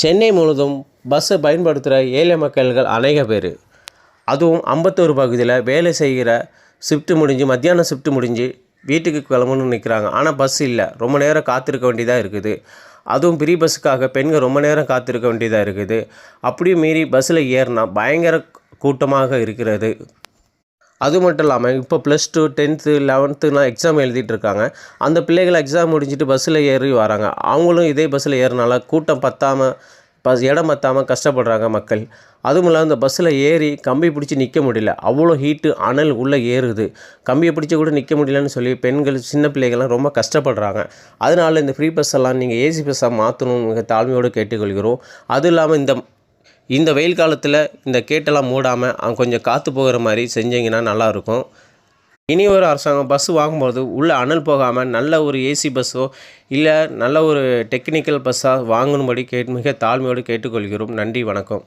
சென்னை முழுவதும் பஸ்ஸை பயன்படுத்துகிற ஏழை மக்கள்கள் அநேக பேர். அதுவும் அம்பத்தூர் பகுதியில் வேலை செய்கிற ஷிஃப்ட்டு முடிஞ்சு மத்தியானம் ஷிஃப்ட்டு முடிஞ்சு வீட்டுக்கு கிளம்பணும்னு நிற்கிறாங்க. ஆனால் பஸ் இல்லை, ரொம்ப நேரம் காத்திருக்க வேண்டியதாக இருக்குது. அதுவும் ஃப்ரீ பஸ்ஸுக்காக பெண்கள் ரொம்ப நேரம் காத்திருக்க வேண்டியதாக இருக்குது. அப்படியும் மீறி பஸ்ஸில் ஏறினா பயங்கர கூட்டமாக இருக்கிறது. அது மட்டும் இல்லாமல் இப்போ +2, 10th, 11th எக்ஸாம் எழுதிட்டு இருக்காங்க. அந்த பிள்ளைகள் எக்ஸாம் முடிஞ்சிட்டு பஸ்ஸில் ஏறி வராங்க. அவங்களும் இதே பஸ்ஸில் ஏறினால கூட்டம் பத்தாமல் இடம் பத்தாமல் கஷ்டப்படுறாங்க மக்கள். அதுவும் இல்லாமல் இந்த பஸ்ஸில் ஏறி கம்பி பிடிச்சி நிற்க முடியல, அவ்வளோ ஹீட்டு, அனல் உள்ளே ஏறுது. கம்பியை பிடிச்சி கூட நிற்க முடியலன்னு சொல்லி பெண்கள் சின்ன பிள்ளைகள்லாம் ரொம்ப கஷ்டப்படுறாங்க. அதனால் இந்த ஃப்ரீ பஸ் எல்லாம் நீங்கள் ஏசி பஸ்ஸாக மாற்றணும் மிக தாழ்மையோடு கேட்டுக்கொள்கிறோம். அதுவும் இல்லாமல் இந்த வெயில் காலத்தில் இந்த கேட்டெல்லாம் மூடாமல் கொஞ்சம் காற்று போகிற மாதிரி செஞ்சிங்கன்னா நல்லாயிருக்கும். இனி ஒரு அரசாங்கம் பஸ் வாங்கும்போது உள்ளே அனல் போகாமல் நல்ல ஒரு ஏசி பஸ்ஸோ இல்லை நல்ல ஒரு டெக்னிக்கல் பஸ்ஸாக வாங்கணும்படி மிக தாழ்மையோடு கேட்டுக்கொள்கிறோம். நன்றி, வணக்கம்.